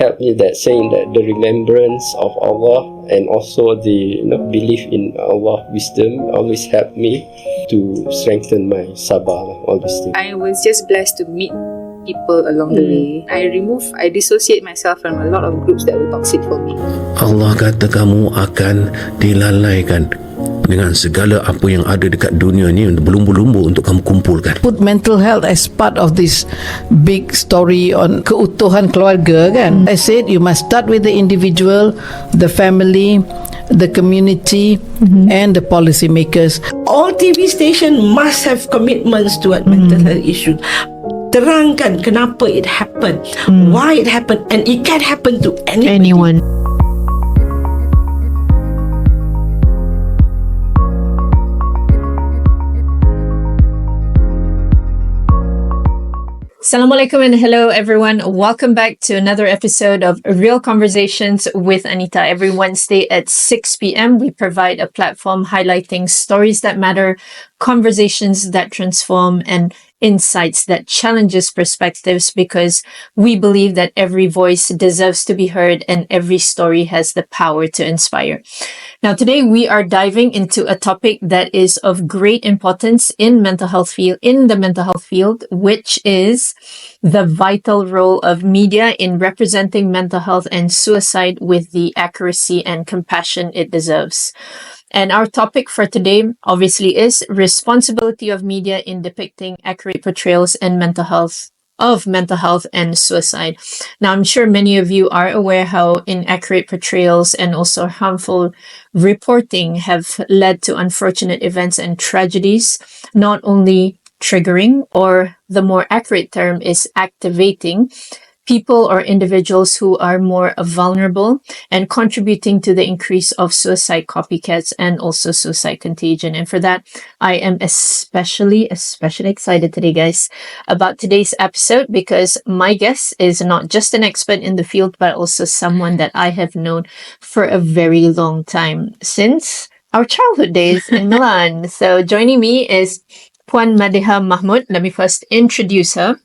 helped me that saying that the remembrance of Allah and also the belief in Allah wisdom always helped me to strengthen my sabar, all these things. I was just blessed to meet people along the way. I dissociate myself from a lot of groups that were toxic for me. Allah kata kamu akan dilalaikan dengan segala apa yang ada dekat dunia ni, berlumbu-lumbu untuk kamu kumpulkan. Put mental health as part of this big story on keutuhan keluarga kan. I said you must start with the individual, the family, the community, and the policy makers. All TV station must have commitments toward mental health issues. Terangkan kenapa it happened, why it happened, and it can happen to anyone. Assalamualaikum and hello everyone. Welcome back to another episode of Real Conversations with Anita. Every Wednesday at 6 p.m. we provide a platform highlighting stories that matter, conversations that transform, and insights that challenges perspectives, because we believe that every voice deserves to be heard and every story has the power to inspire. Now, today we are diving into a topic that is of great importance in the mental health field, which is the vital role of media in representing mental health and suicide with the accuracy and compassion it deserves. And our topic for today obviously is responsibility of media in depicting accurate portrayals and mental health and suicide. Now, I'm sure many of you are aware how inaccurate portrayals and also harmful reporting have led to unfortunate events and tragedies, not only triggering, or the more accurate term is activating, people or individuals who are more vulnerable and contributing to the increase of suicide copycats and also suicide contagion. And for that, I am especially excited today, guys, about today's episode, because my guest is not just an expert in the field, but also someone that I have known for a very long time, since our childhood days in Milan. So joining me is Puan Mediha Mahmood. Let me first introduce her.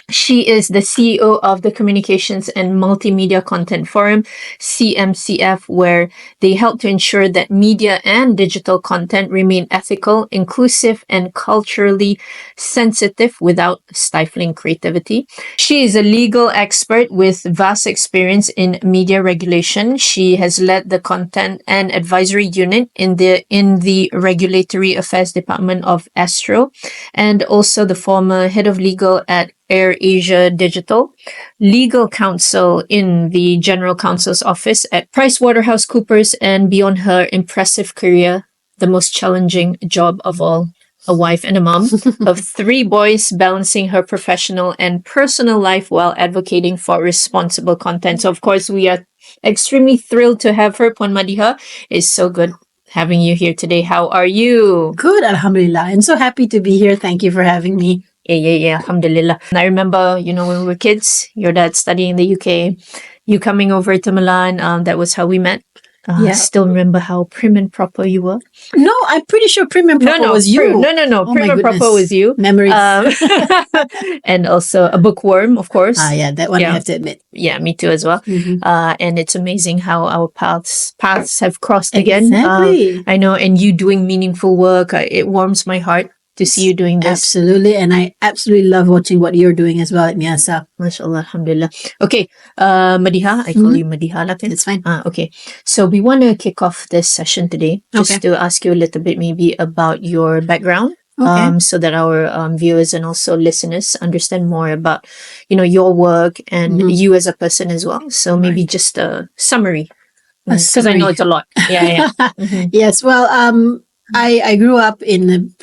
She is the CEO of the Communications and Multimedia Content Forum, CMCF, where they help to ensure that media and digital content remain ethical, inclusive, and culturally sensitive without stifling creativity. She is a legal expert with vast experience in media regulation. She has led the Content and Advisory Unit in the Regulatory Affairs Department of Astro, and also the former head of legal at Air Asia Digital, legal counsel in the General Counsel's office at PricewaterhouseCoopers, and beyond her impressive career, the most challenging job of all, a wife and a mom of 3 boys, balancing her professional and personal life while advocating for responsible content. So, of course, we are extremely thrilled to have her. Puan Mediha, it's so good having you here today. How are you? Good, Alhamdulillah. I'm so happy to be here. Thank you for having me. Yeah, Alhamdulillah. And I remember, when we were kids, your dad studying in the UK, you coming over to Milan, that was how we met. I still remember how prim and proper you were. No, I'm pretty sure prim and proper was you. No. Oh, prim and proper was you. Memories. And also a bookworm, of course. Yeah, that one I have to admit. Yeah, me too as well. And it's amazing how our paths have crossed again. Exactly. I know, and you doing meaningful work, it warms my heart to see you doing this. Absolutely, and I absolutely love watching what you're doing as well at MIASA. MashaAllah, Alhamdulillah. Okay, Mediha, I call you Mediha. It's fine. Okay, so we want to kick off this session today, just to ask you a little bit maybe about your background. So that our viewers and also listeners understand more about, your work and you as a person as well. So maybe just a summary. Because I know it's a lot. Yeah. Yes, well, I grew up in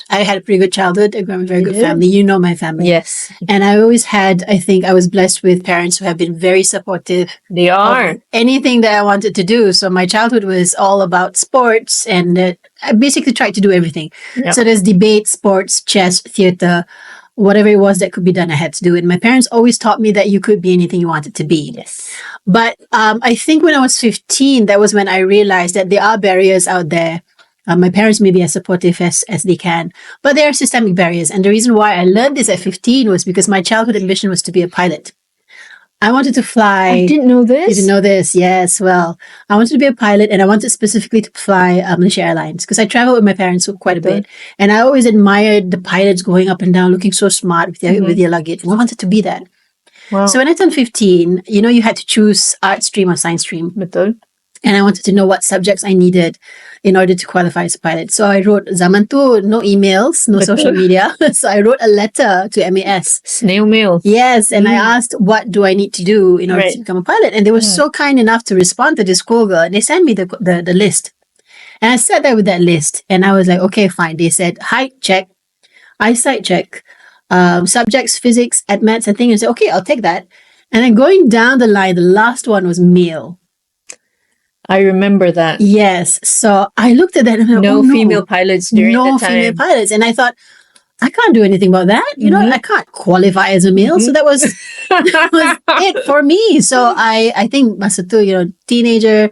I had a pretty good childhood. I grew up in a very good family. You know my family. Yes. And I was blessed with parents who have been very supportive. They are. Anything that I wanted to do. So my childhood was all about sports, and I basically tried to do everything. Yep. So there's debate, sports, chess, theater, whatever it was that could be done, I had to do it. My parents always taught me that you could be anything you wanted to be. Yes. But I think when I was 15, that was when I realized that there are barriers out there. My parents may be as supportive as they can, but there are systemic barriers. And the reason why I learned this at 15 was because my childhood ambition was to be a pilot. I wanted to fly. I didn't know You this. didn't know this? Yes. Well, I wanted to be a pilot, and I wanted specifically to fly Malaysia Airlines because I travel with my parents quite a bit, and I always admired the pilots going up and down, looking so smart with their luggage. And I wanted to be that. Wow. So when I turned 15, you had to choose art stream or science stream. Betul. And I wanted to know what subjects I needed in order to qualify as a pilot. So I wrote, zaman tu, no emails, no social media. So I wrote a letter to MAS. Snail mail. Yes, and I asked, what do I need to do in order to become a pilot? And they were so kind enough to respond to this school girl. And they sent me the list. And I sat there with that list. And I was like, okay, fine. They said, height check, eyesight check, subjects, physics, at maths and things. I said, okay, I'll take that. And then going down the line, the last one was male. I remember that. Yes. So I looked at that and I thought, No oh, no female pilots during no that time. female pilots. And I thought, I can't do anything about that. I can't qualify as a male. So that was, that was it for me. So I think, masa tu, teenager,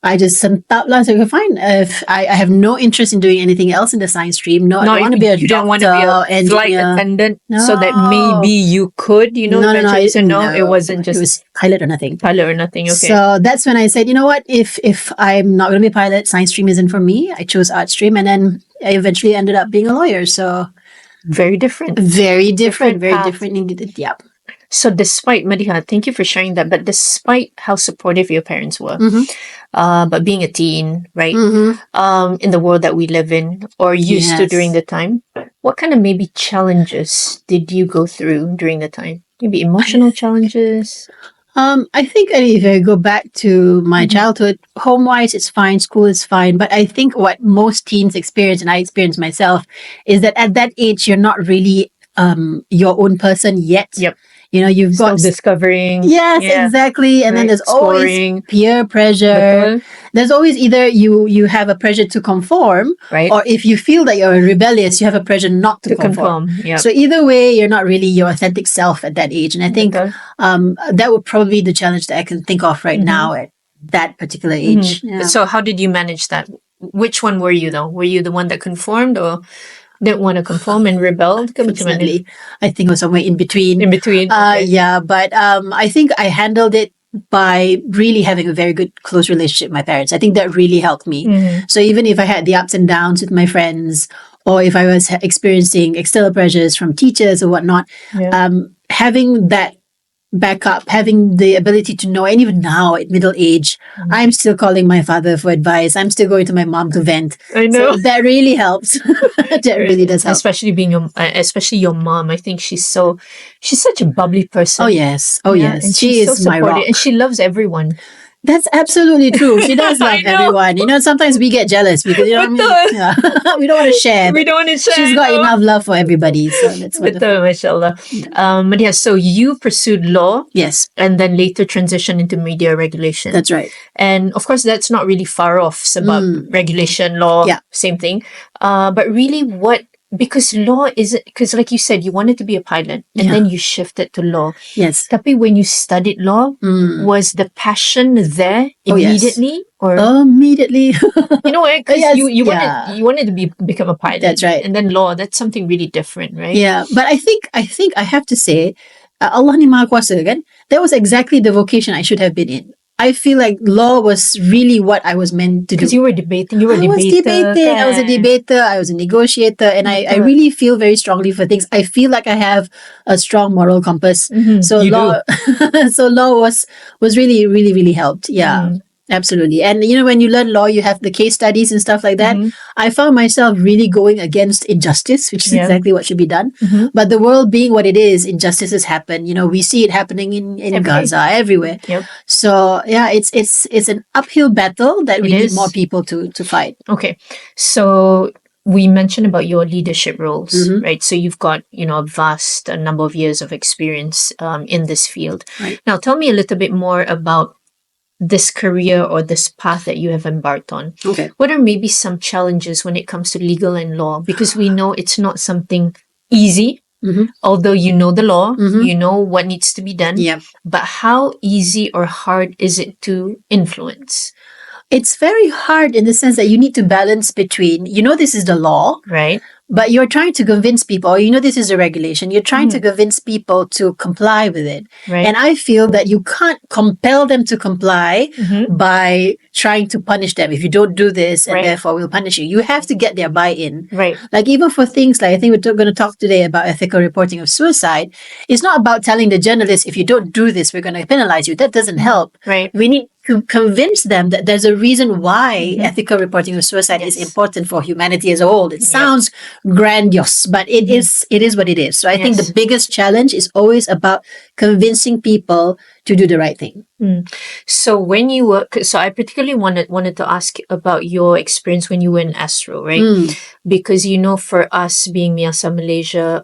I just sentap lah. So fine. If I have no interest in doing anything else in the science stream. No, I don't want to be a you doctor. don't want to be a flight attendant, so that maybe you could, eventually. So it wasn't just it was pilot or nothing. pilot or nothing. Okay. So that's when I said, you know what? If I'm not going to be a pilot, science stream isn't for me. I chose art stream, and then I eventually ended up being a lawyer. So very different. very different, very path. different indeed. Yeah. So despite, Mediha, thank you for sharing that, but despite how supportive your parents were, but being a teen, right, in the world that we live in or used to during the time, what kind of maybe challenges did you go through during the time? Maybe emotional challenges? I think if I go back to my childhood, home-wise, it's fine, school is fine. But I think what most teens experience, and I experienced myself, is that at that age, you're not really your own person yet. Yep. You've got discovering. Yes, exactly. And then there's always peer pressure. There's always either you have a pressure to conform, right? Or if you feel that you're rebellious, you have a pressure not to conform. Yeah. So either way, you're not really your authentic self at that age. And I think that would probably be the challenge that I can think of right now at that particular age. Yeah. So how did you manage that? Which one were you though? Were you the one that conformed or didn't want to conform and rebelled? Unfortunately, I think it was somewhere in between. In between. Yeah, but I think I handled it by really having a very good close relationship with my parents. I think that really helped me. So even if I had the ups and downs with my friends, or if I was experiencing external pressures from teachers or whatnot, having that backup, having the ability to know, and even now at middle age, I'm still calling my father for advice. I'm still going to my mom to vent. I know. So that really helps. That really does help. Especially being especially your mom. I think she's such a bubbly person. Oh yes. Yes. And She she's is my rock. and she loves everyone. That's absolutely true. She does love everyone. Sometimes we get jealous because we don't want to share. We don't want to share. She's got enough love for everybody. So that's wonderful. Mashallah. Mediha, so you pursued law. Yes. And then later transitioned into media regulation. That's right. And of course, that's not really far off. Sebab regulation, law, same thing. But really because law because like you said, you wanted to be a pilot and then you shifted to law. Yes. Tapi when you studied law, was the passion there immediately? Or immediately. Because you wanted to become a pilot. That's right. And then law, that's something really different, right? Yeah. But I think I have to say, Allah ni Maha Kuasa kan? That was exactly the vocation I should have been in. I feel like law was really what I was meant to do. Because you were debating. I was a debater. I was a negotiator. And I really feel very strongly for things. I feel like I have a strong moral compass. So law was really, really, really helped. Yeah. Absolutely. And when you learn law, you have the case studies and stuff like that. I found myself really going against injustice, which is exactly what should be done. But the world being what it is, injustices happen. We see it happening in Gaza, everywhere. Yep. So it's an uphill battle that we need more people to fight. Okay. So we mentioned about your leadership roles, right? So you've got, a vast number of years of experience in this field. Right. Now, tell me a little bit more about this career or this path that you have embarked on. Okay. What are maybe some challenges when it comes to legal and law? Because we know it's not something easy, although you know the law, you know what needs to be done. Yeah. But how easy or hard is it to influence? It's very hard in the sense that you need to balance between, this is the law, right? but you're trying to convince people, this is a regulation, you're trying to convince people to comply with it. Right. And I feel that you can't compel them to comply by trying to punish them. If you don't do this, and therefore we'll punish you. You have to get their buy-in. Right. Like even for things like, I think we're going to talk today about ethical reporting of suicide. It's not about telling the journalist, if you don't do this, we're going to penalize you. That doesn't help. Right. We need to convince them that there's a reason why ethical reporting of suicide is important for humanity as a whole. It sounds grandiose, but it is what it is. So I think the biggest challenge is always about convincing people to do the right thing. So when you were, so I particularly wanted to ask about your experience when you were in Astro, right? Because for us being MIASA Malaysia,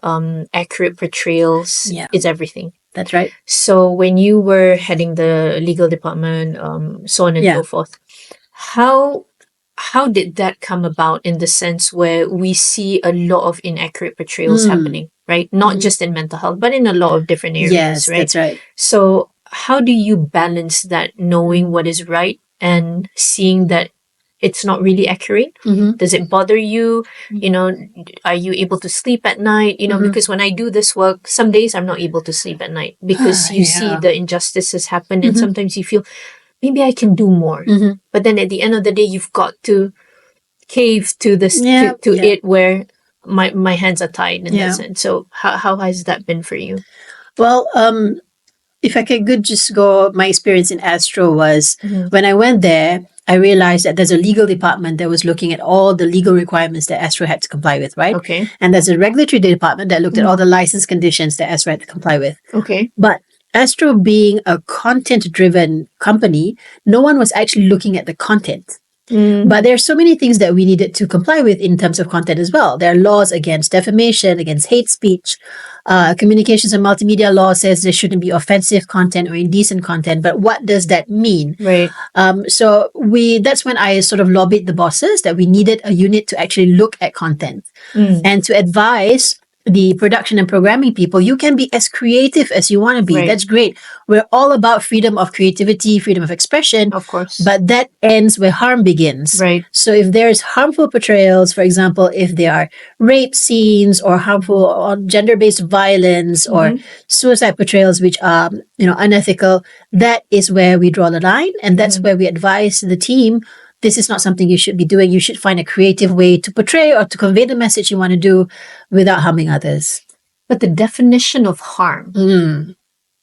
accurate portrayals is everything. That's right. So when you were heading the legal department, so on and so forth, how did that come about in the sense where we see a lot of inaccurate portrayals happening, right? Not just in mental health, but in a lot of different areas, yes, right? That's right. So how do you balance that, knowing what is right and seeing that it's not really accurate? Does it bother you? Are you able to sleep at night? Because when I do this work, some days I'm not able to sleep at night because you see the injustices happen, and sometimes you feel maybe I can do more. But then at the end of the day, you've got to cave to this to it where my hands are tied in that sense. So how has that been for you? Well, if I could just go, my experience in Astro was when I went there, I realized that there's a legal department that was looking at all the legal requirements that Astro had to comply with, right? Okay. And there's a regulatory department that looked at all the license conditions that Astro had to comply with. Okay. But Astro being a content-driven company, no one was actually looking at the content. But there are so many things that we needed to comply with in terms of content as well. There are laws against defamation, against hate speech. Communications and multimedia law says there shouldn't be offensive content or indecent content. But what does that mean? Right. So that's when I sort of lobbied the bosses that we needed a unit to actually look at content and to advise the production and programming people, you can be as creative as you want to be. Right. That's great. We're all about freedom of creativity, freedom of expression. Of course. But that ends where harm begins. Right. So if there's harmful portrayals, for example, if there are rape scenes or harmful or gender-based violence or suicide portrayals which are, unethical, that is where we draw the line. And that's where we advise the team, this is not something you should be doing. You should find a creative way to portray or to convey the message you want to do without harming others. But the definition of harm.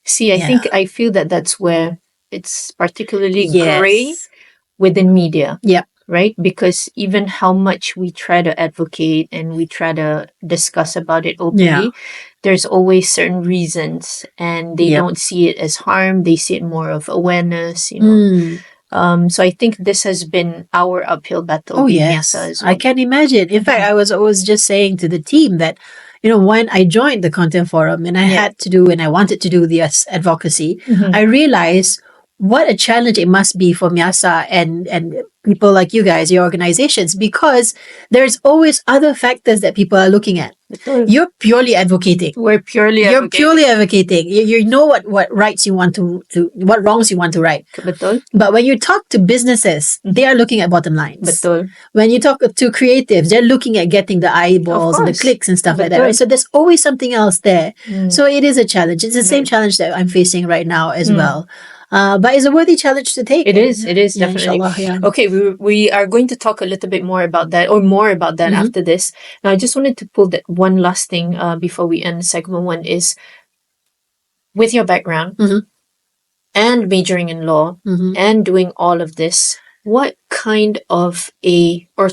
See, I feel that that's where it's particularly gray within media. Yeah. Right? Because even how much we try to advocate and we try to discuss about it openly, there's always certain reasons, and they don't see it as harm. They see it more of awareness, So I think this has been our uphill battle. Oh, yes. As well. I can imagine. In fact, I was just saying to the team that, when I joined the Content Forum and I had to do and I wanted to do this advocacy, I realized what a challenge it must be for MIASA and people like you guys, your organizations, because there's always other factors that people are looking at. You're purely advocating. We're purely You're purely advocating. You know what rights you want to what wrongs you want to right. Betul. But when you talk to businesses, they are looking at bottom lines. Betul. When you talk to creatives, they're looking at getting the eyeballs and the clicks and stuff like that. Right? So there's always something else there. So it is a challenge. It's the same challenge that I'm facing right now as well. But it's a worthy challenge to take. It is definitely. Inshallah, Okay, we are going to talk a little bit more about that after this. Now, I just wanted to pull that one last thing before we end segment 1 is, with your background and majoring in law and doing all of this, what kind of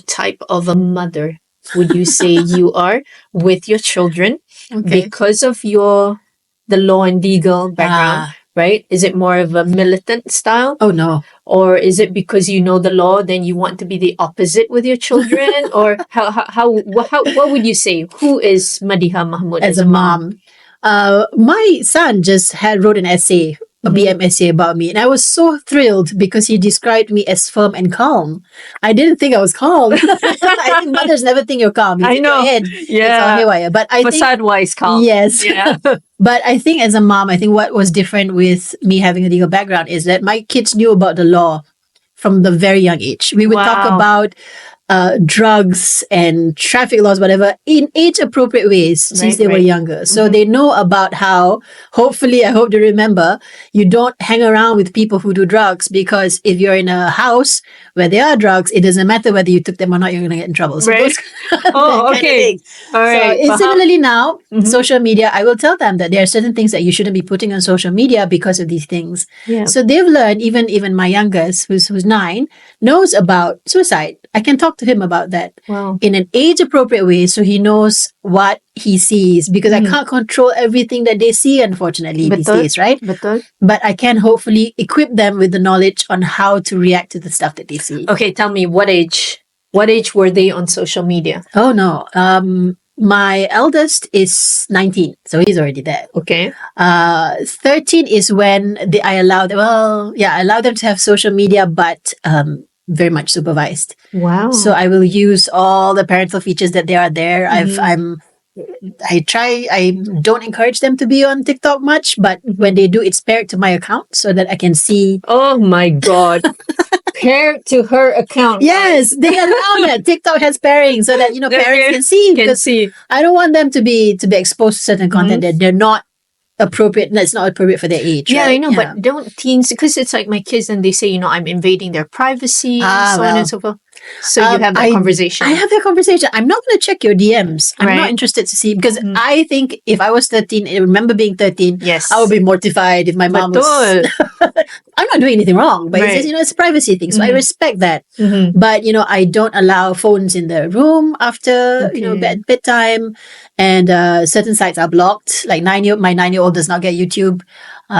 type of a mother would you say you are with your children because of the law and legal background? Right? Is it more of a militant style? Oh, no. Or is it because you know the law, then you want to be the opposite with your children? Or what would you say? Who is Mediha Mahmood as a mom? My son just wrote an essay, a BM essay about me, and I was so thrilled because he described me as firm and calm. I didn't think I was calm. I think mothers never think you're calm. I know. Your head, Yeah. But I think facade-wise calm. Yes. Yeah. But I think as a mom, I think what was different with me having a legal background is that my kids knew about the law from the very young age. We would talk about drugs and traffic laws, whatever, in age-appropriate ways since they were younger. So they know about how, hopefully, I hope they remember, you don't hang around with people who do drugs, because if you're in a house where there are drugs, it doesn't matter whether you took them or not, you're going to get in trouble. So Right. Oh, okay. All right. So similarly now, social media, I will tell them that there are certain things that you shouldn't be putting on social media because of these things. Yeah. So they've learned, even my youngest, who's 9, knows about suicide. I can talk to him about that Wow. in an age-appropriate way, so he knows what he sees, because I can't control everything that they see, unfortunately, these Betul. days, right? Betul. But I can hopefully equip them with the knowledge on how to react to the stuff that they see. Okay, tell me, what age? What age were they on social media? Oh no. My eldest is 19, so he's already there. Okay. 13 is when I allow them. I allow them to have social media, but very much supervised. Wow. So I will use all the parental features that they are there. I don't encourage them to be on TikTok much, but when they do, it's paired to my account so that I can see. Oh my God. Paired to her account. Yes, they allow that. TikTok has pairing so that parents can see. Can because see. I don't want them to be exposed to certain content that they're not appropriate. That's not appropriate for their age. Yeah, right? I know, but don't teens, because it's like my kids and they say, I'm invading their privacy and so on and so forth. So you have that conversation. I have that conversation. I'm not going to check your DMs. I'm Right. not interested to see, because I think if I was 13, I remember being 13, Yes. I would be mortified if my mom was. Betul. I'm not doing anything wrong, but Right. it's just, it's a privacy thing. So I respect that. But, I don't allow phones in the room after, bedtime, and certain sites are blocked. Like my 9-year-old does not get YouTube.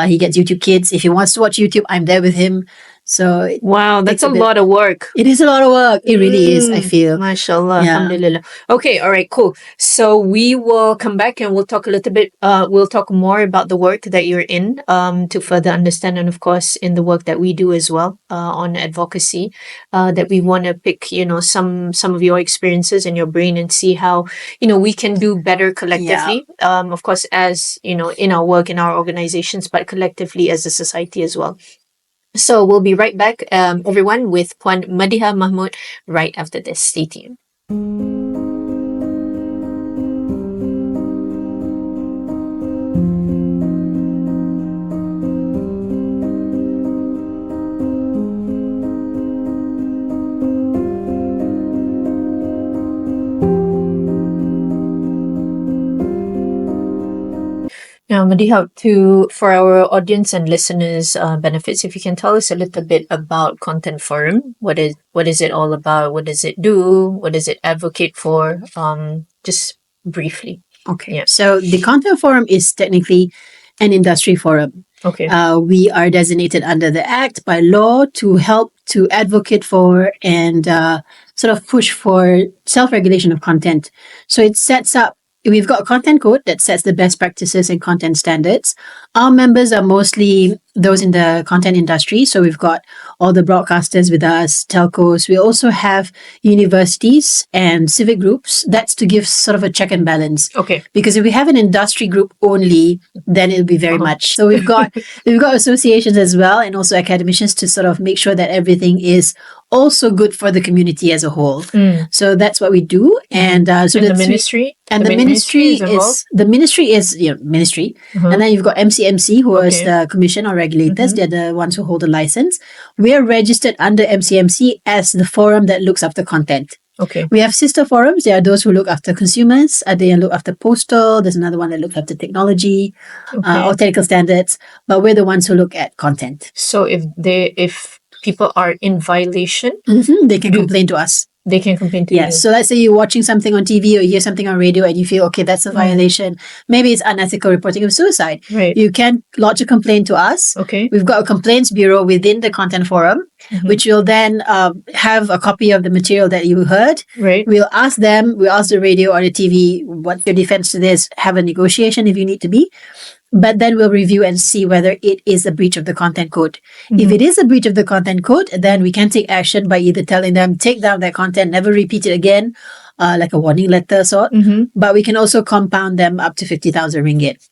He gets YouTube Kids. If he wants to watch YouTube, I'm there with him. So Wow, that's takes a a bit- lot of work. it is a lot of work. It really is, I feel. MashaAllah. Yeah. Alhamdulillah. Okay, all right, cool. So we will come back and we'll talk a little bit, we'll talk more about the work that you're in to further understand, and of course in the work that we do as well on advocacy, that we want to pick, some of your experiences in your brain and see how, we can do better collectively. Of course, as, in our work, in our organizations, but collectively as a society as well. So we'll be right back, everyone, with Puan Mediha Mahmood right after this. Stay tuned. Now, Mediha, for our audience and listeners' benefits, if you can tell us a little bit about Content Forum, what is it all about? What does it do? What does it advocate for? Just briefly. Okay. Yeah. So the Content Forum is technically an industry forum. Okay. We are designated under the Act by law to help to advocate for and sort of push for self-regulation of content. So it sets up. We've got a content code that sets the best practices and content standards. Our members are mostly those in the content industry. So we've got all the broadcasters with us, telcos. We also have universities and civic groups. That's to give sort of a check and balance. Okay. Because if we have an industry group only, then it'll be very much. So we've got associations as well, and also academicians to sort of make sure that everything is also good for the community as a whole. So that's what we do. And so And the ministry? And the ministry is ministry. And then you've got MCMC, who is the commission or regulators. They're the ones who hold the license. We're registered under MCMC as the forum that looks after content. Okay. We have sister forums. There are those who look after consumers. They look after postal. There's another one that looks after technology or technical standards. But we're the ones who look at content. So if people are in violation, they can complain to us. they can complain to you. Yes. So let's say you're watching something on TV or you hear something on radio and you feel, okay, that's a violation. Maybe it's unethical reporting of suicide. Right. You can lodge a complaint to us. Okay. We've got a complaints bureau within the content forum, which will then have a copy of the material that you heard. Right. We'll ask the radio or the TV, what's your defense to this? Have a negotiation if you need to be. But then we'll review and see whether it is a breach of the content code. If it is a breach of the content code, then we can take action by either telling them, take down that content, never repeat it again, like a warning letter sort. But we can also compound them up to 50,000 ringgit.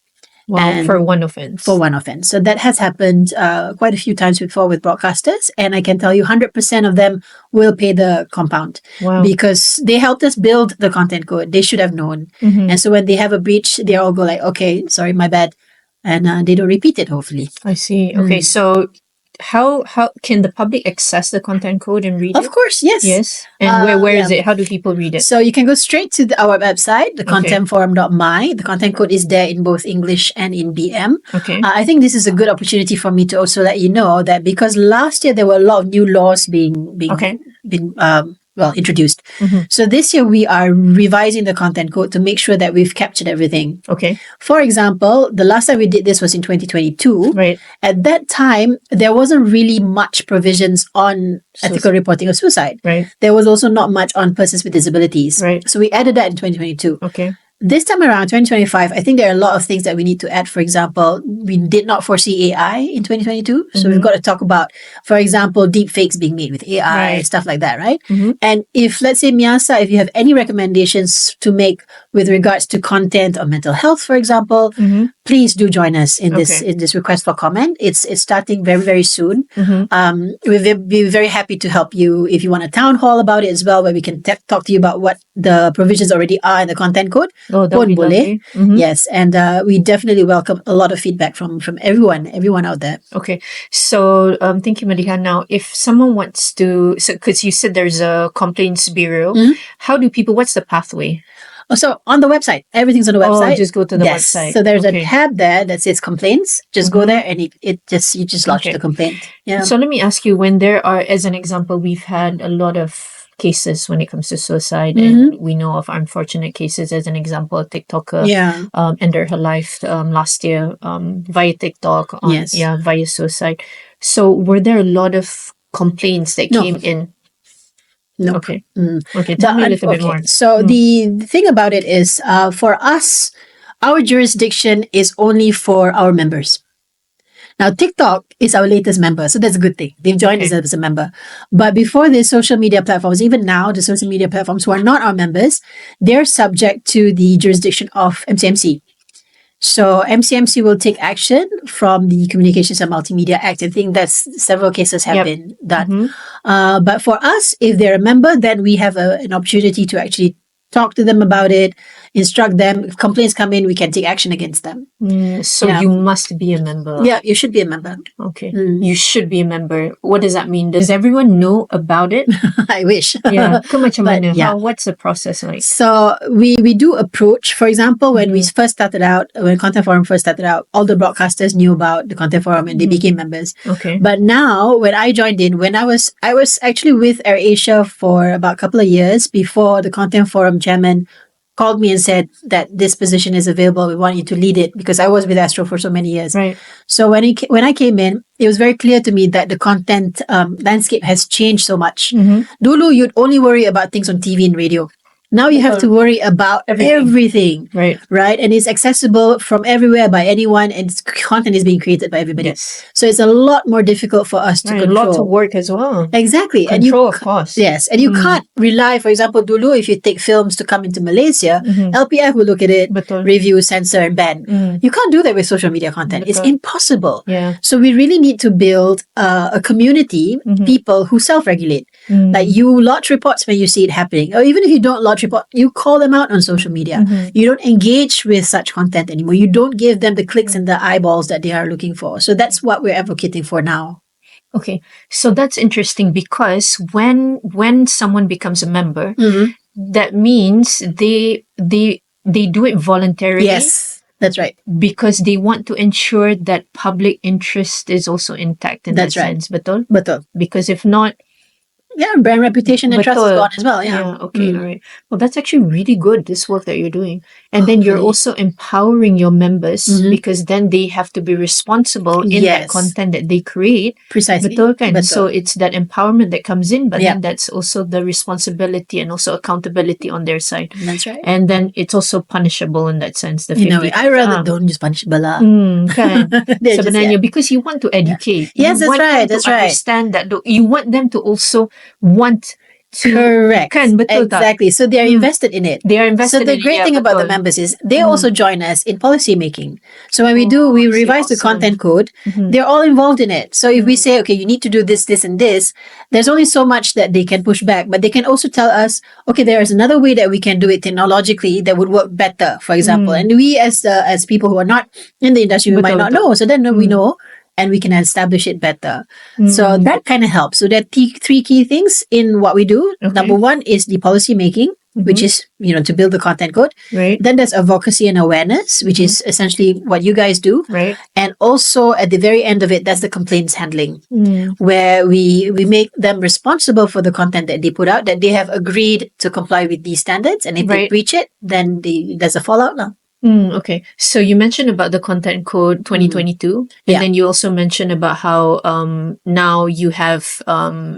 And for one offense. For one offense. So that has happened quite a few times before with broadcasters. And I can tell you 100% of them will pay the compound. Wow. Because they helped us build the content code. They should have known. Mm-hmm. And so when they have a breach, they all go like, okay, sorry, my bad. And they don't repeat it, hopefully. I see. Okay, so how can the public access the content code and read it? Of course, yes. Yes. And where is yeah. it? How do people read it? So you can go straight to our website, the contentforum.my. The content code is there in both English and in BM. Okay. I think this is a good opportunity for me to also let you know that because last year there were a lot of new laws being introduced. Mm-hmm. So this year we are revising the content code to make sure that we've captured everything. Okay. For example, the last time we did this was in 2022. Right. At that time, there wasn't really much provisions on ethical reporting of suicide. Right. There was also not much on persons with disabilities. Right. So we added that in 2022. Okay. This time around, 2025, I think there are a lot of things that we need to add. For example, we did not foresee AI in 2022. So we've got to talk about, for example, deep fakes being made with AI, stuff like that, right? Mm-hmm. And if, let's say, MIASA, if you have any recommendations to make with regards to content or mental health, for example, please do join us in this request for comment. It's starting very, very soon. We'll be very happy to help you if you want a town hall about it as well, where we can talk to you about what the provisions already are in the content code. Oh, that would be lovely. Yes, and we definitely welcome a lot of feedback from everyone out there. Okay, so thank you, Mediha. Now, if someone wants to, because you said there's a complaints bureau, how do people? What's the pathway? So on the website, everything's on the website. Oh, just go to the website. So there's a tab there that says complaints. Just go there and you just lodge the complaint. Yeah. So let me ask you, when there are, as an example, we've had a lot of cases when it comes to suicide, and we know of unfortunate cases. As an example, a TikToker ended her life last year via TikTok, via suicide. So were there a lot of complaints that came in? No. Okay. Okay. Tell me a little bit more. So the thing about it is, for us, our jurisdiction is only for our members. Now, TikTok is our latest member, so that's a good thing. They've joined us as a member. But before the social media platforms, even now, the social media platforms who are not our members, they're subject to the jurisdiction of MCMC. So MCMC will take action from the Communications and Multimedia Act. I think that's several cases have been done. But for us, if they're a member, then we have an opportunity to actually talk to them about it, instruct them. If complaints come in, we can take action against them. So you must be a member. Yeah, you should be a member. Okay. You should be a member. What does that mean? Does everyone know about it? I wish. Yeah. What's the process like? So we do approach, for example, when we first started out, when Content Forum first started out, all the broadcasters knew about the Content Forum and they became members. Okay. But now, when I joined in, I was actually with AirAsia for about a couple of years before the Content Forum chairman called me and said that this position is available. We want you to lead it, because I was with Astro for so many years. Right. So when I came in, it was very clear to me that the content landscape has changed so much. Dulu, you'd only worry about things on TV and radio. Now you have to worry about everything. Right. And it's accessible from everywhere by anyone, and content is being created by everybody. Yes. So it's a lot more difficult for us to control. Lots of work as well. Exactly. Control, of course. Yes. And you can't rely, for example, Dulu, if you take films to come into Malaysia, LPF will look at it, review, censor, and ban. You can't do that with social media content. It's impossible. Yeah. So we really need to build a community, people who self-regulate. Like you lodge reports when you see it happening, or even if you don't lodge report, you call them out on social media. You don't engage with such content anymore. You don't give them the clicks and the eyeballs that they are looking for. So that's what we're advocating for now. Okay, so that's interesting, because when someone becomes a member, that means they do it voluntarily. Yes, that's right. Because they want to ensure that public interest is also intact in that sense. Betul? Betul. Because if not, brand reputation and trust is gone as well. Okay, all right. Well, that's actually really good, this work that you're doing. And then you're also empowering your members, because then they have to be responsible in that content that they create. Precisely. Betul kan? So it's that empowerment that comes in, but then that's also the responsibility and also accountability on their side. That's right. And then it's also punishable in that sense. The I rather don't use punishable lah. Kan? Sebenarnya, because you want to educate. Yes, you that's right. That's right. Understand that. You want them to also want Correct. Kan, betul tak? Exactly. So they are invested in it. They are invested So the in it, great yeah, thing about the betul. members is they also join us in policy making. So when we revise the awesome. content code, they're all involved in it. So if we say, okay, you need to do this, this, and this, there's only so much that they can push back, but they can also tell us, okay, there is another way that we can do it technologically that would work better, for example. And we as people who are not in the industry, we might not know. So then we know. And we can establish it better. So that kind of helps. So there are three key things in what we do. Okay. Number one is the policy making, which is, to build the content code. Right. Then there's advocacy and awareness, which is essentially what you guys do. Right. And also at the very end of it, that's the complaints handling, where we make them responsible for the content that they put out, that they have agreed to comply with these standards. And if they breach it, then there's a fallout now. Okay. So you mentioned about the content code 2022, and then you also mentioned about how now you have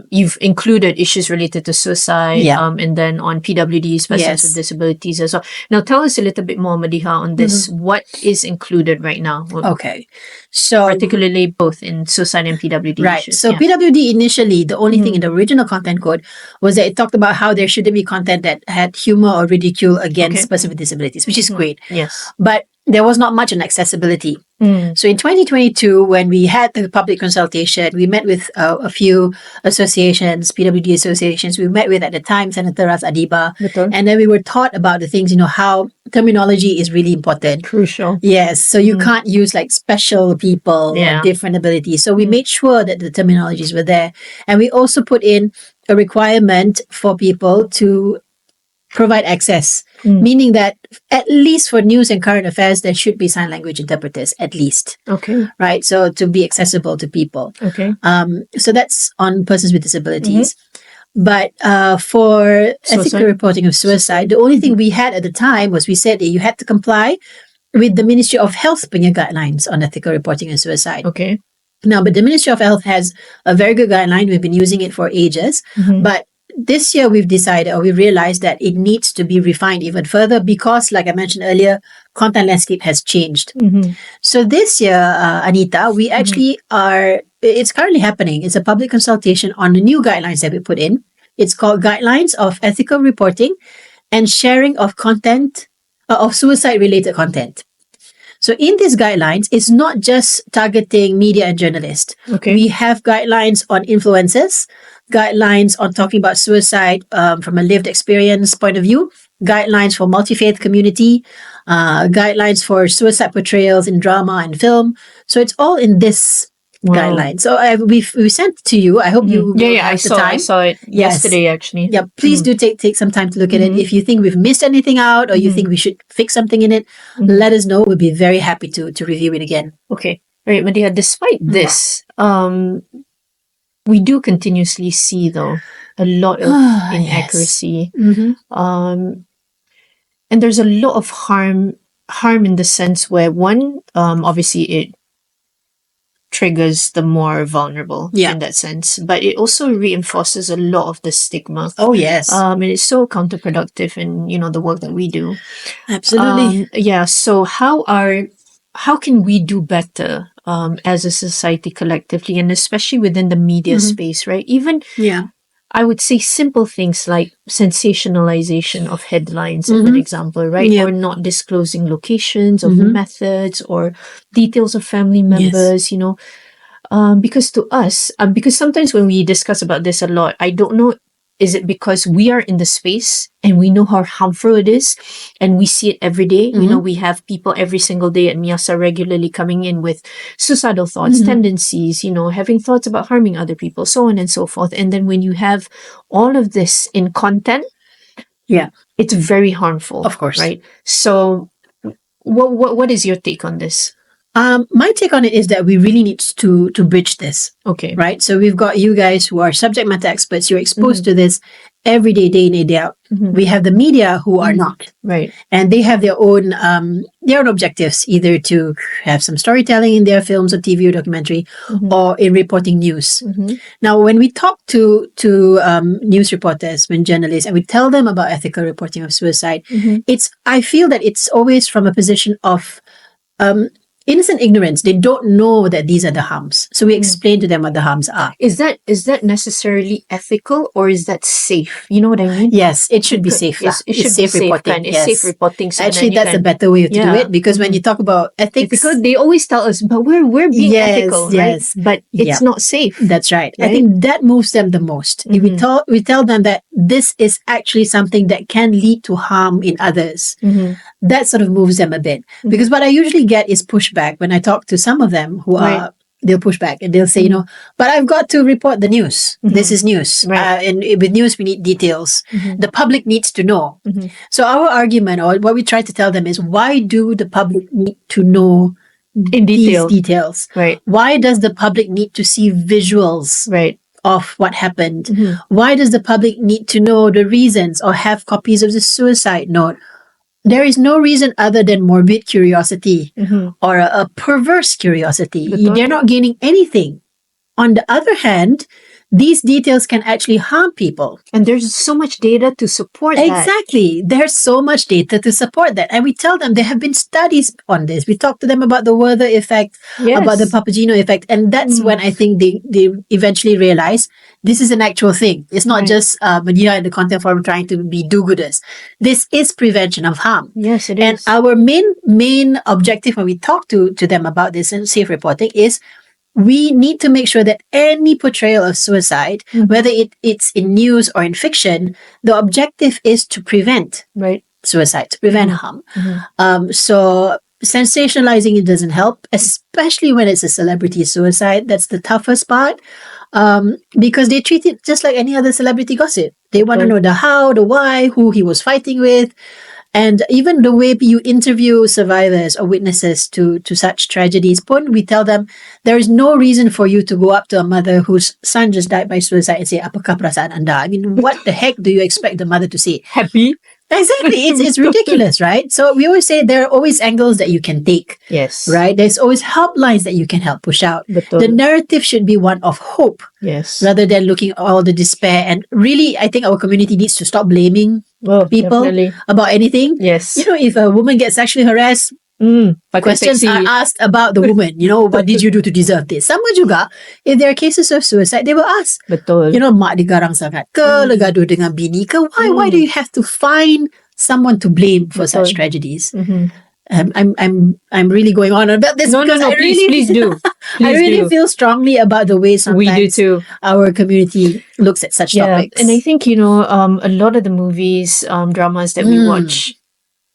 you've included issues related to suicide, and then on PWDs, persons with disabilities as well. Now tell us a little bit more, Mediha, on this. What is included right now? Okay. So particularly both in suicide and PWD right. issues. So PWD initially, the only thing in the original content code was that it talked about how there shouldn't be content that had humor or ridicule against persons with disabilities, which is great. Yes. But there was not much on accessibility. So in 2022, when we had the public consultation, we met with a few associations, PWD associations. We met with, at the time, Senator Ras Adiba. Betul. And then we were taught about the things, how terminology is really important. Crucial. Yes. So you can't use like special people or different abilities. So we made sure that the terminologies were there. And we also put in a requirement for people to provide access, meaning that at least for news and current affairs, there should be sign language interpreters, at least. Okay. Right? So to be accessible to people. Okay. So that's on persons with disabilities. But for ethical reporting of suicide, the only thing we had at the time was we said that you had to comply with the Ministry of Health punya guidelines on ethical reporting of suicide. Okay. Now, but the Ministry of Health has a very good guideline. We've been using it for ages. But this year we've decided, or we realized that it needs to be refined even further because, like I mentioned earlier, content landscape has changed. So this year, Anita, we actually it's currently happening. It's a public consultation on the new guidelines that we put in. It's called Guidelines of Ethical Reporting and Sharing of Content, of Suicide-Related Content. So in these guidelines, it's not just targeting media and journalists. Okay. We have guidelines on influencers, guidelines on talking about suicide from a lived experience point of view, guidelines for multi-faith community, guidelines for suicide portrayals in drama and film. So it's all in this guideline. So we sent it to you. I hope you I saw it yesterday actually. Yeah, please do take some time to look at it. If you think we've missed anything out or you think we should fix something in it, let us know. We'll be very happy to review it again. Okay. All right, Mediha, despite this, we do continuously see though a lot of inaccuracy. And there's a lot of harm in the sense where one, obviously it triggers the more vulnerable in that sense, but it also reinforces a lot of the stigma. Oh yes. And it's so counterproductive in the work that we do. Absolutely. So how can we do better as a society collectively, and especially within the media space, right? Even I would say simple things like sensationalization of headlines, as an example, right? Or not disclosing locations of methods or details of family members, because to us, because sometimes when we discuss about this a lot, I don't know, is it because we are in the space and we know how harmful it is and we see it every day? We have people every single day at MIASA regularly coming in with suicidal thoughts, tendencies, having thoughts about harming other people, so on and so forth. And then when you have all of this in content, it's very harmful. Of course. Right? So what is your take on this? My take on it is that we really need to bridge this. Okay. Right? So we've got you guys who are subject matter experts. You're exposed to this every day in, day out. We have the media who are not. Right. And they have their own objectives, either to have some storytelling in their films or TV or documentary, or in reporting news. Now, when we talk to news reporters, when journalists, and we tell them about ethical reporting of suicide, I feel that it's always from a position of innocent ignorance. They don't know that these are the harms. So we explain to them what the harms are. Is that necessarily ethical, or is that safe? You know what I mean? Yes, it should be safe. Yes, it It's should safe be safe. reporting. It's safe reporting. Actually, that's a better way to do it, because when you talk about ethics, because they always tell us, but we're being ethical, right? yes. But it's not safe. That's right. I Right? think that moves them the most. If we tell them that this is actually something that can lead to harm in others, that sort of moves them a bit. Because what I usually get is pushback when I talk to some of them who are, they'll push back and they'll say, you know, but I've got to report the news. This is news. Right. And with news, we need details. The public needs to know. So our argument, or what we try to tell them, is, why do the public need to know In detail. these details? Right. Why does the public need to see visuals Right. of what happened? Why does the public need to know the reasons or have copies of the suicide note? There is no reason other than morbid curiosity or a perverse curiosity. Betul. They're not gaining anything. On the other hand, these details can actually harm people. And there's so much data to support that. Exactly. There's so much data to support that. And we tell them there have been studies on this. We talk to them about the Werther effect, Yes. about the Papageno effect. And that's when I think they eventually realize this is an actual thing. It's not just Mediha and the content forum trying to be do-gooders. This is prevention of harm. Yes, it And is. our main objective when we talk to them about this and safe reporting is, we need to make sure that any portrayal of suicide, whether it's in news or in fiction, the objective is to prevent Right. suicide, to prevent harm. So sensationalizing it doesn't help, especially when it's a celebrity suicide. That's the toughest part, because they treat it just like any other celebrity gossip. They want to know the how, the why, who he was fighting with. And even the way you interview survivors or witnesses to such tragedies, we tell them there is no reason for you to go up to a mother whose son just died by suicide and say, apakah perasaan anda? I mean, what the heck do you expect the mother to say? Happy. Exactly. It's ridiculous, right? So we always say there are always angles that you can take, Yes. right? There's always helplines that you can help push out. Betul. The narrative should be one of hope Yes. rather than looking at all the despair. And really, I think our community needs to stop blaming Oh, people definitely. about anything. Yes. You know, if a woman gets sexually harassed, questions sexy. are asked about the woman. You know, what did you do to deserve this? Sama juga, if there are cases of suicide, they will ask, Betul. you know, mak digarang sangat ke, legaduh dengan bini ke? Why do you have to find someone to blame for such tragedies? I'm really going on about this. No, because I please do. I Please really do. feel strongly about the way sometimes We do too. our community looks at such topics. And I think, you know, a lot of the movies, dramas that we watch,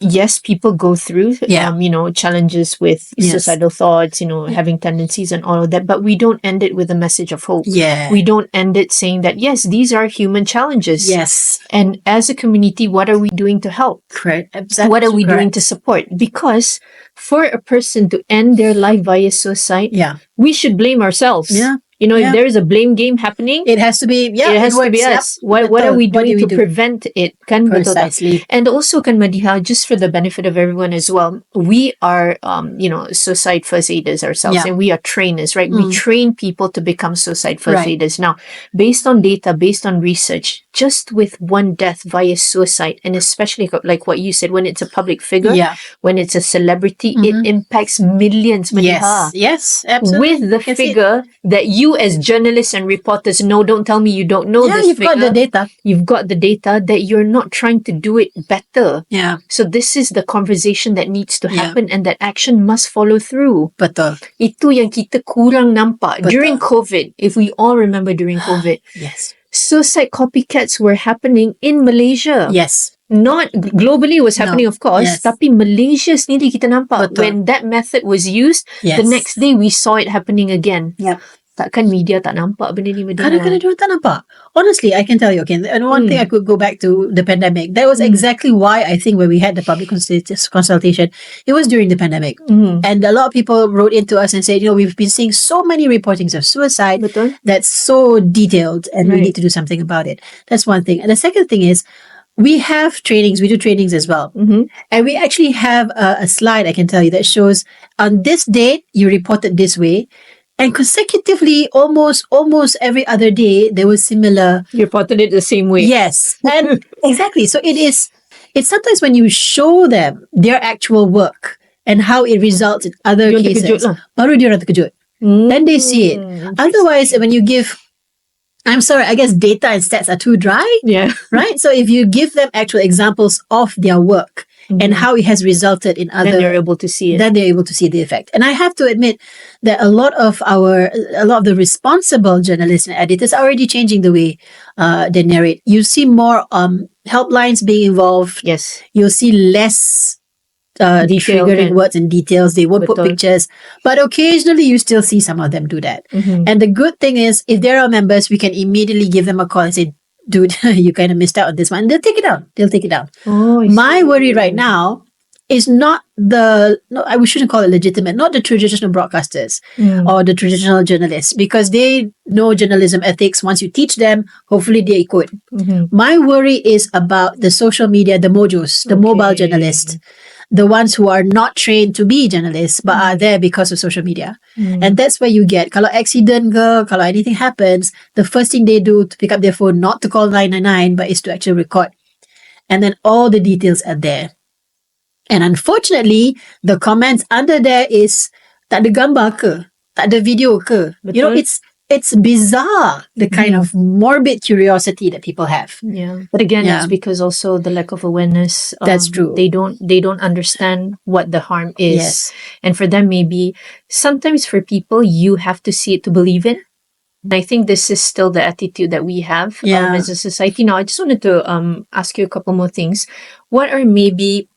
yes, people go through, you know, challenges with Yes. suicidal thoughts, you know, having tendencies and all of that, but we don't end it with a message of hope. Yeah. We don't end it saying that, yes, these are human challenges. Yes. And as a community, what are we doing to help? Correct. Exactly. What are we doing to support? Because for a person to end their life via suicide, we should blame ourselves. Yeah. You know, Yeah. if there is a blame game happening, It has to be, it has to be us. What are we doing to prevent it? Kan betul tak? Precisely. And also, kan Mediha, just for the benefit of everyone as well, we are, you know, suicide first aiders ourselves, and we are trainers, right? We train people to become suicide first Right. aiders. Now, based on data, based on research, just with one death via suicide, and especially like what you said, when it's a public figure, when it's a celebrity, it impacts millions, Mediha. Yes, absolutely. With the Can see it. figure that you as journalists and reporters know, don't tell me you don't know this you've figure. got the data. You've got the data that you're not trying to do it better. Yeah. So this is the conversation that needs to happen and that action must follow through. Betul. Itu yang kita kurang nampak. Betul. During COVID, if we all remember during COVID, Yes. suicide copycats were happening in Malaysia. Yes. Not globally was happening, of course, Yes. tapi Malaysia sendiri kita nampak. Betul. When that method was used, Yes. the next day we saw it happening again. Yep. Takkan media tak nampak benda ni, Mediha? Kadang-kadang diorang tak nampak. Honestly, I can tell you, okay, and one thing I could go back to the pandemic. That was exactly why I think when we had the public consultation, it was during the pandemic. And a lot of people wrote into us and said, you know, we've been seeing so many reportings of suicide Betul. that's so detailed and we need to do something about it. That's one thing. And the second thing is, we have trainings, we do trainings as well. And we actually have a slide, I can tell you, that shows on this date, you reported this way. And consecutively, almost every other day, there was similar. You reported it the same way. Yes. And exactly. So it's sometimes when you show them their actual work and how it results in other Dia orang terkejut cases, lah. baru dia orang terkejut. Then they see it. Otherwise, when you give, I'm sorry, I guess data and stats are too dry, Yeah. right? So if you give them actual examples of their work and how it has resulted in Then other, you're able to see it. then they're able to see the effect. And I have to admit that a lot of the responsible journalists and editors are already changing the way they narrate. You see more helplines being involved. Yes. You'll see less Detail, triggering kan? words and details. They won't put Betul. pictures, but occasionally you still see some of them do that. And the good thing is, if there are members, we can immediately give them a call and say, dude, you kind of missed out on this one. They'll take it down. Oh, My worry right now is not we shouldn't call it legitimate, not the traditional broadcasters or the traditional journalists, because they know journalism ethics. Once you teach them, hopefully they ikut. My worry is about the social media, the mojos, the mobile journalists, the ones who are not trained to be journalists but are there because of social media. And that's where you get, kalau accident ke, kalau anything happens, the first thing they do to pick up their phone, not to call 999, but is to actually record. And then all the details are there. And unfortunately, the comments under there is tak ada gambar ke, tak ada video ke. You know, it's bizarre, the kind of morbid curiosity that people have. Yeah. But again, Yeah. it's because also the lack of awareness. That's true. They don't understand what the harm is. Yes. And for them, maybe sometimes for people, you have to see it to believe it. And I think this is still the attitude that we have as a society. Now, I just wanted to ask you a couple more things. What are maybe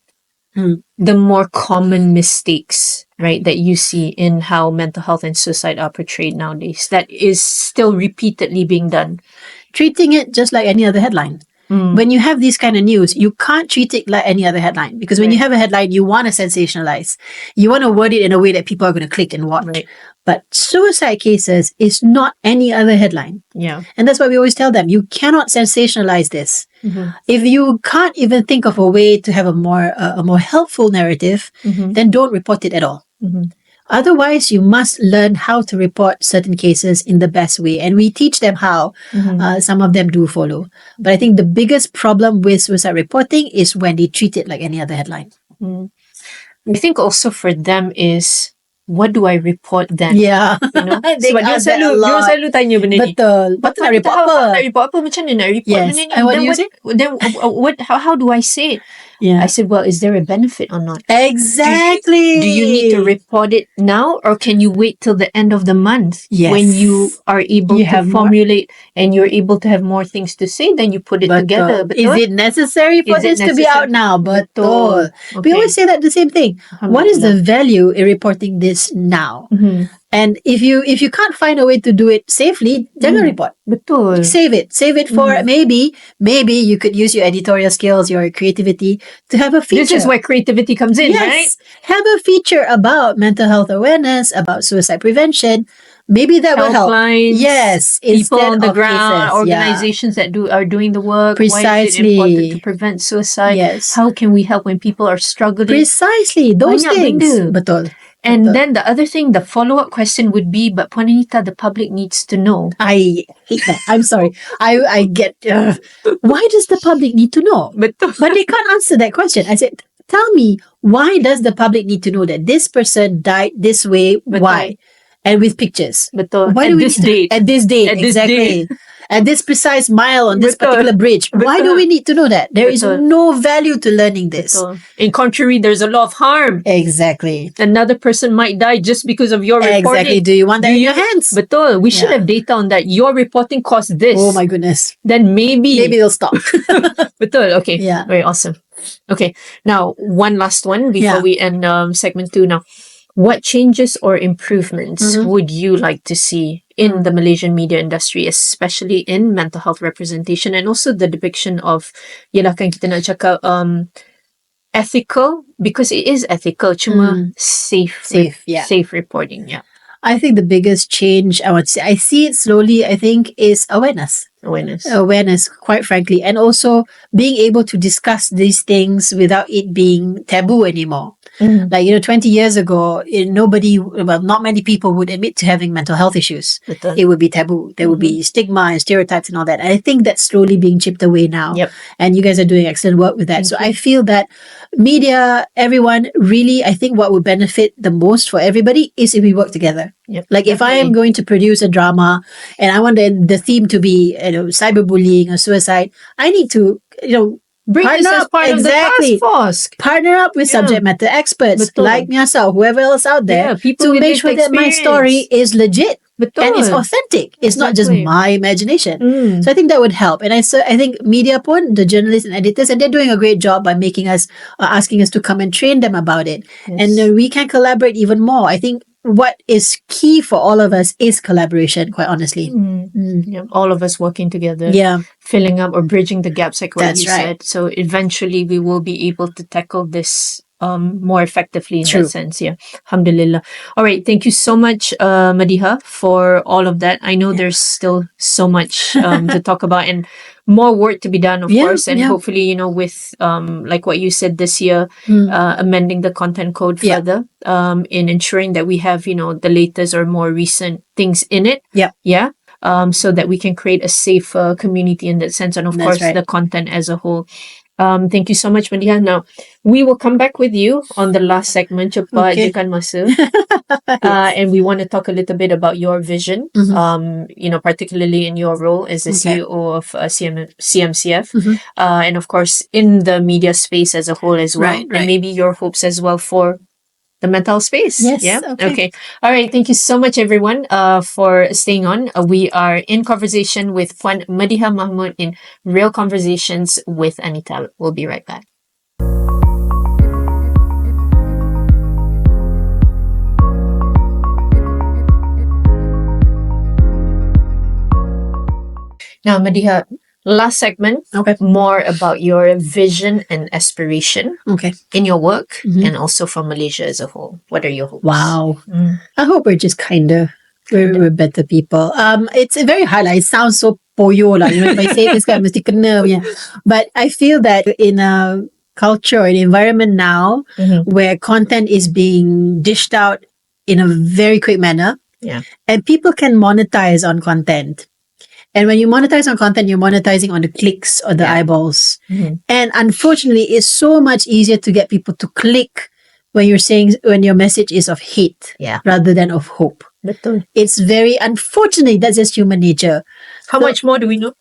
the more common mistakes, right, that you see in how mental health and suicide are portrayed nowadays that is still repeatedly being done? Treating it just like any other headline. When you have these kind of news, you can't treat it like any other headline, because when you have a headline, you want to sensationalize. You want to word it in a way that people are going to click and watch. Right. But suicide cases is not any other headline. Yeah. And that's why we always tell them, you cannot sensationalize this. If you can't even think of a way to have a more helpful narrative, then don't report it at all. Otherwise, you must learn how to report certain cases in the best way. And we teach them how. Some of them do follow. But I think the biggest problem with suicide reporting is when they treat it like any other headline. I think also for them is, what do I report then? Yeah. You know? They Sebab dia ask that a selalu lot. tanya benda ni. Betul. Lepas tu nak report apa? Nak report apa? Macam mana nak report Yes. benda ni? And what do you say? Then how do I say it? Yeah. I said, well, is there a benefit or not? Exactly. Do you need to report it now, or can you wait till the end of the month Yes. when you are able You to have more- formulate and you're able to have more things to say? Then you put it together. Is it necessary for Is it this to be out necessary? now? Betul. Okay. We always say that the same thing. What is the value in reporting this now? And if you can't find a way to do it safely, jangan report. Betul. Save it for maybe you could use your editorial skills, your creativity to have a feature. This is where creativity comes in, right? Yes, have a feature about mental health awareness, about suicide prevention. Maybe that will help. Helplines, Yes, people instead on the of ground, cases. organizations that are doing the work. Why is it Precisely. important to prevent suicide? Yes. How can we help when people are struggling? Precisely those Banyak things. benda. Betul. And Betul. then the other thing, the follow-up question would be, but Puan Anita, the public needs to know. I hate that. I'm sorry. I get. Why does the public need to know? Betul. But they can't answer that question. I said, tell me, why does the public need to know that this person died this way? Betul. Why? And with pictures. Betul. Why At do we this need to- date. At this date, At this exactly. At this precise mile on this Betul. particular bridge. Why do Betul. we need to know that? There is Betul. no value to learning this. So, in contrary, there's a lot of harm. Exactly. Another person might die just because of your reporting. Exactly. Do you want that in your hands? Betul. We should Yeah. have data on that. Your reporting cost this. Oh my goodness. Then maybe Maybe they'll stop. Betul. Okay. Yeah. Very awesome. Okay. Now, one last one before Yeah. we end segment 2 now. What changes or improvements would you like to see in the Malaysian media industry, especially in mental health representation and also the depiction of, yelah kan kita nak cakap, ethical, because it is ethical, cuma safe reporting. Yeah. I think the biggest change I would say, I see it slowly, I think, is awareness. Awareness, quite frankly. And also being able to discuss these things without it being taboo anymore. Like, 20 years ago, not many people would admit to having mental health issues. Betul. It would be taboo. There would be stigma and stereotypes and all that. And I think that's slowly being chipped away now. Yep. And you guys are doing excellent work with that. So I feel that media, everyone, really, I think what would benefit the most for everybody is if we work together. Yep. Like if I am going to produce a drama and I want the theme to be cyberbullying or suicide, I need to Bring this as part of the task force. Partner up with subject matter experts Betul. like MIASA or whoever else out there people to with make lived sure that my experience. story is legit. Betul. And it's authentic. It's not just Exactly. my imagination. So I think that would help. And I think media pun, the journalists and editors, and they're doing a great job by making us, asking us to come and train them about it. Yes. And we can collaborate even more. I think what is key for all of us is collaboration, quite honestly. Yeah, all of us working together. Yeah. Filling up or bridging the gaps, like what That's you right. said. So eventually we will be able to tackle this more effectively in True. that sense. Yeah. Alhamdulillah. All right. Thank you so much, Mediha, for all of that. I know there's still so much to talk about and more work to be done, of course. And hopefully, with like what you said this year, amending the content code further in ensuring that we have, the latest or more recent things in it. Yeah. Yeah. So that we can create a safer community in that sense, and of That's course right. the content as a whole. Thank you so much, Mediha. Now we will come back with you on the last segment, cepat je kan masa. And we want to talk a little bit about your vision, particularly in your role as the CEO of CMCF, and of course in the media space as a whole as well, Right. and maybe your hopes as well for the mental space. Yes, Yeah. okay. All right. Thank you so much, everyone, for staying on. We are in conversation with Puan Mediha Mahmood in Real Conversations with Anita. We'll be right back. Now, Mediha, last segment, Okay. more about your vision and aspiration Okay. in your work and also for Malaysia as a whole. What are your hopes? Wow. I hope we're just we're better people. It's a very highlight. It sounds so poyo lah. If I say this guy mesti kena punya. But I feel that in a culture, an environment now where content is being dished out in a very quick manner, and people can monetize on content. And when you monetize on content, you're monetizing on the clicks or the eyeballs. And unfortunately, it's so much easier to get people to click when your message is of hate rather than of hope. Betul. It's very unfortunate. That's just human nature. How much more do we know?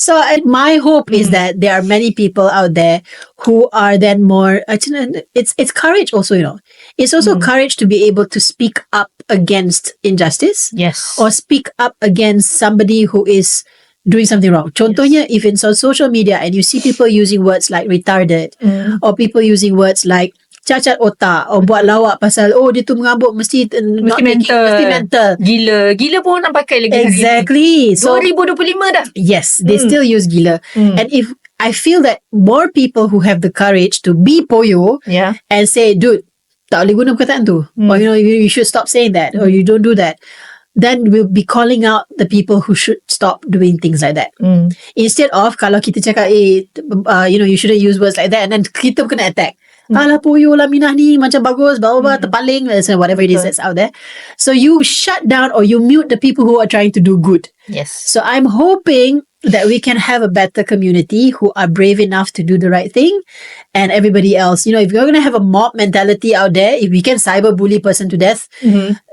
So my hope is that there are many people out there who are then more, it's courage also, It's also courage to be able to speak up against injustice. Yes. Or speak up against somebody who is doing something wrong. Contohnya, if it's on social media and you see people using words like retarded or people using words like cacat otak or buat lawak pasal dia tu mengabuk mesti mental. Gila pun nak pakai lagi. Exactly. So 2025 dah. yes, they still use gila. And if I feel that more people who have the courage to be poyo and say, dude, tak boleh guna perkataan tu, or you should stop saying that, or you don't do that, then we'll be calling out the people who should stop doing things like that. Instead of kalau kita cakap you shouldn't use words like that, and then kita kena attack. Alah poyo lah Minah ni macam bagus, blah terpaling, whatever it is that's out there. So you shut down or you mute the people who are trying to do good. Yes. So I'm hoping that we can have a better community who are brave enough to do the right thing, and everybody else, if you're going to have a mob mentality out there, if we can cyberbully person to death,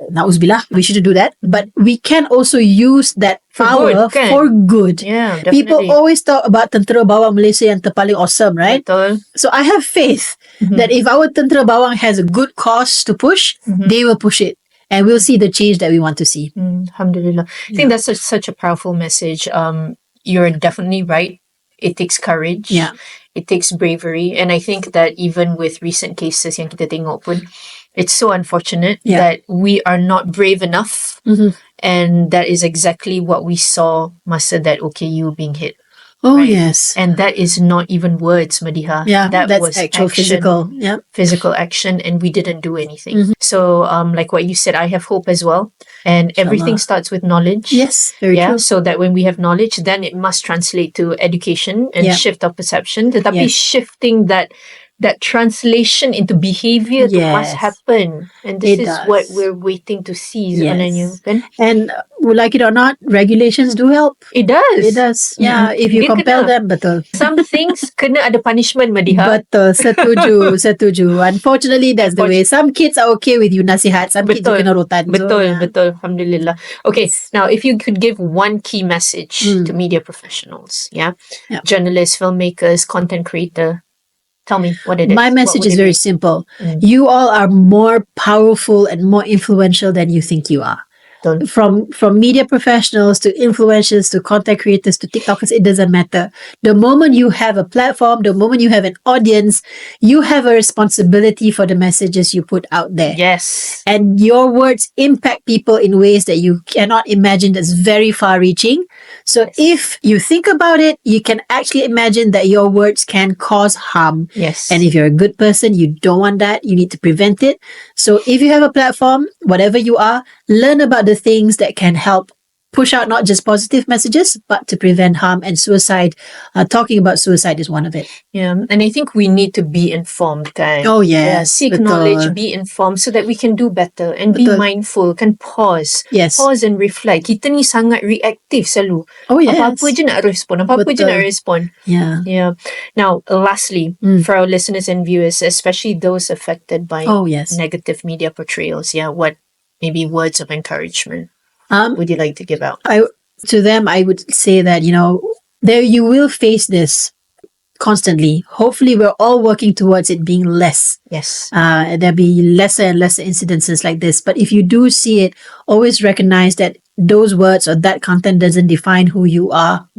na'uzubillah, we shouldn't do that. But we can also use that power for good. Yeah, definitely. People always talk about tentera bawang Malaysia yang terpaling awesome, right? Betul. So I have faith that if our tentera bawang has a good cause to push, they will push it. And we'll see the change that we want to see. Alhamdulillah. I think that's such a powerful message. You're definitely right. It takes courage. Yeah. It takes bravery. And I think that even with recent cases yang kita tengok pun, it's so unfortunate that we are not brave enough. And that is exactly what we saw masa that OKU being hit. Oh, right? yes. And that is not even words, Mediha. Yeah, that was action, actual physical. Yeah. physical action, and we didn't do anything. So, like what you said, I have hope as well. And everything starts with knowledge. Yes, very true. So that when we have knowledge, then it must translate to education and shift of perception. Tetapi shifting that that translation into behavior to must Yes. happen. And this It is what does. we're waiting to see. Yes. Kan? And like it or not, regulations do help. It does. It does. Yeah, if you Dia compel kena. them, betul. Some things kena ada punishment, Mediha. Betul, setuju. Unfortunately, that's the way. Some kids are okay with you nasihat. Some kids you kena rotan. Betul. Alhamdulillah. Okay, now if you could give one key message to media professionals, Yeah. journalists, filmmakers, content creator, tell me what it is. My What message would is it very be? simple. You all are more powerful and more influential than you think you are. Betul. From media professionals to influencers to content creators to TikTokers, it doesn't matter. The moment you have a platform, the moment you have an audience, you have a responsibility for the messages you put out there. Yes. And your words impact people in ways that you cannot imagine, that's very far reaching. So if you think about it, you can actually imagine that your words can cause harm. Yes. And if you're a good person, you don't want that. You need to prevent it. So if you have a platform, whatever you are, learn about the things that can help push out not just positive messages, but to prevent harm and suicide. Talking about suicide is one of it. Yeah, and I think we need to be informed, kan? Oh, yes. Seek betul. knowledge, be informed so that we can do better and be Betul. mindful, can pause. Yes. Pause and reflect. Kita ni sangat reactive selalu. Oh, yes. Apa-apa je nak respon. Apa-apa je Betul. nak respon. Yeah. Yeah. Now, lastly, for our listeners and viewers, especially those affected by Oh, yes. negative media portrayals, what maybe words of encouragement would you like to give out? To them, I would say that, there you will face this constantly. Hopefully, we're all working towards it being less. Yes. There'll be lesser and lesser incidences like this. But if you do see it, always recognize that those words or that content doesn't define who you are.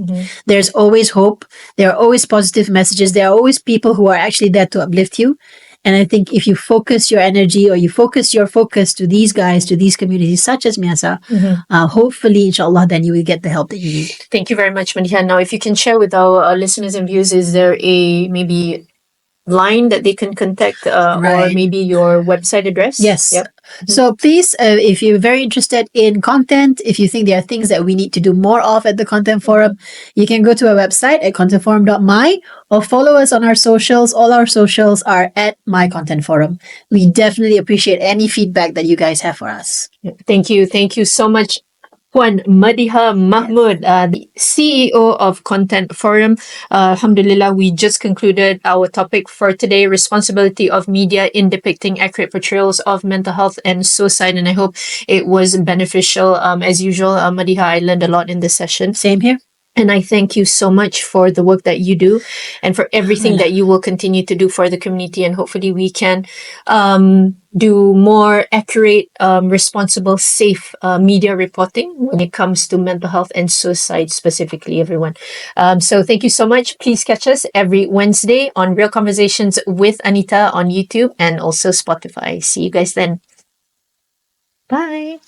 There's always hope. There are always positive messages. There are always people who are actually there to uplift you. And I think if you focus your energy or you focus your focus to these guys, to these communities such as MIASA, hopefully, inshallah, then you will get the help that you need. Thank you very much, Mediha. Now, if you can share with our listeners and viewers, is there a maybe line that they can contact or Right. maybe your website address? Yes. Yep. So please, if you're very interested in content, if you think there are things that we need to do more of at the Content Forum, you can go to our website at contentforum.my or follow us on our socials. All our socials are at My Content Forum. We definitely appreciate any feedback that you guys have for us. Thank you. Thank you so much, Puan Mediha Mahmood, the CEO of Content Forum. Alhamdulillah, we just concluded our topic for today, responsibility of media in depicting accurate portrayals of mental health and suicide. And I hope it was beneficial. As usual, Mediha, I learned a lot in this session. Same here. And I thank you so much for the work that you do and for everything that you will continue to do for the community. And hopefully we can do more accurate, responsible, safe media reporting when it comes to mental health and suicide specifically, everyone. So thank you so much. Please catch us every Wednesday on Real Conversations with Anita on YouTube and also Spotify. See you guys then. Bye.